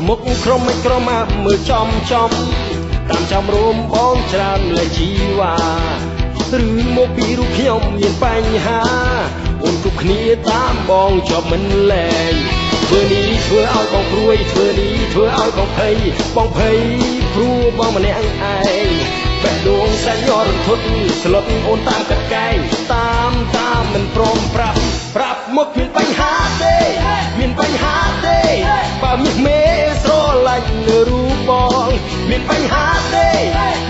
មុខក្រុមមិនក្រមកមើលចំតាមចាំរោមបងច្រើនលេជីវ៉ាឬមកពីរូបខ្ញុំមានបញ្ហាអូនគ្រប់គ្នាតាមបងជាប់មិនលែងធ្វើនេះធ្វើឲ្យបងព្រួយធ្វើនេះធ្វើឲ្យបងភ័យព្រោះបងម្នាក់ឯងបែកដួងសែនរន្ធត់ស្លុតអូនតាមកាត់កែងតាមមិនព្រមប្រាប់មកមានបញ្ហាទេមានបញ្ហាទេបើមានមេស្រឡាញ់លើរូបបងមានបញ្ហាទេ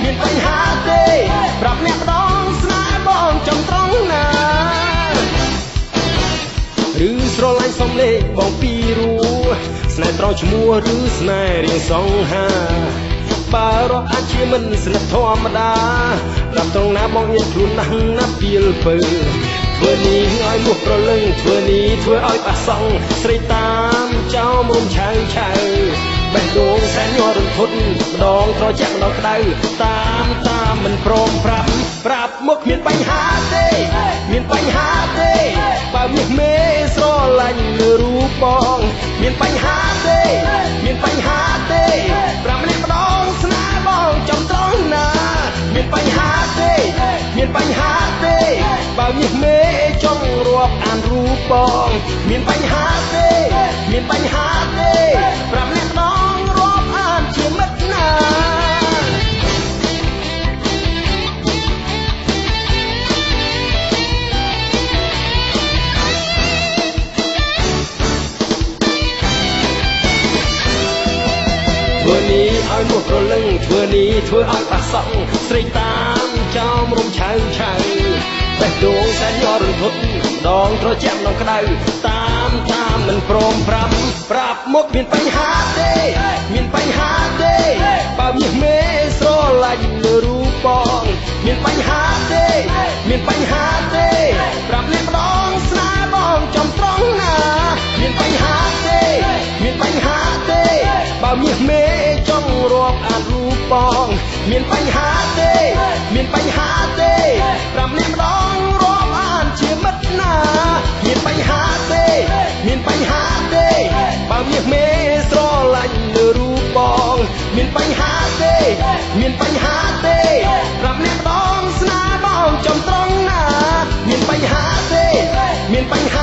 មានបញ្ហាទេប្រាប់អ្នកម្ដងស្នេហ៍បងចំត្រង់ណាឬស្រឡាញ់សំលេងបងពីរោះស្នេហ៍ត្រង់ឈ្មោះឬស្នេហ៍រៀងសង្ហាបើរាប់អាចជាមិនស្និទ្ធធម្មតាដល់ត្រង់ណាបងមានខ្លួនណាស់ណាពីលពើធ្វើនេះឲ្យមុខប្រលឹងធ្វើនេះធ្វើឲ្យប៉ះសងស្រីតាមចោមរុំឆៅបេះដូងសែនរន្ធត់ម្ដងត្រជាក់ម្ដងក្ដៅតាមមិនព្រមប្រាប់មុខមានបញ្ហាទេមានបញ្ហាទេបើមានមេស្រឡាញ់លើរូបបងមានបញ្ហាទេមានបញ្ហាទេប្រាប់ម្នាក់ម្ដងស្នេហ៍បងចំត្រង់ណាមានបញ្ហាទេមានបញ្ហាទេបើមានមេចង់រាប់អានរូបបងមានបញ្ហាទេមានបញ្ហាទេប្រាប់ម្នាក់ម្ដងរាប់អានជាមិត្តណាធ្វើនេះឲ្យមុខប្រលឹងធ្វើនេះធ្វើឲ្យប៉ះសក់ស្រីតាមចោមរុំឆៅបេះដូងសែនរន្ធត់ដងត្រជាក់ក្នុងក្ដៅតាមមិនព្រមប្រាប់មុខមានបញ្ហាទេមានបញ្ហាទេបើមានមេស្រឡាញ់លើរូបបងមានបញ្ហាទេមានបញ្ហាទេប្រាប់អ្នកម្ដងស្នេហ៍បងចំត្រង់ណាមានបញ្ហាទេមានបញ្ហាទេបើមានមេចង់រាប់អានរូបបងមានបញ្ហាទេមានបញ្ហាទេប្រាប់អ្នកម្ដងរាប់អានជាមិត្តណាមានបញ្ហាទេមានបញ្ហាទេបើមានមេស្រឡាញ់លើរូបបងមានបញ្ហាទេមានបញ្ហាទេប្រាប់អ្នកម្ដងស្នេហ៍បងចំត្រង់ណាមានបញ្ហាទេមានបញ្ហា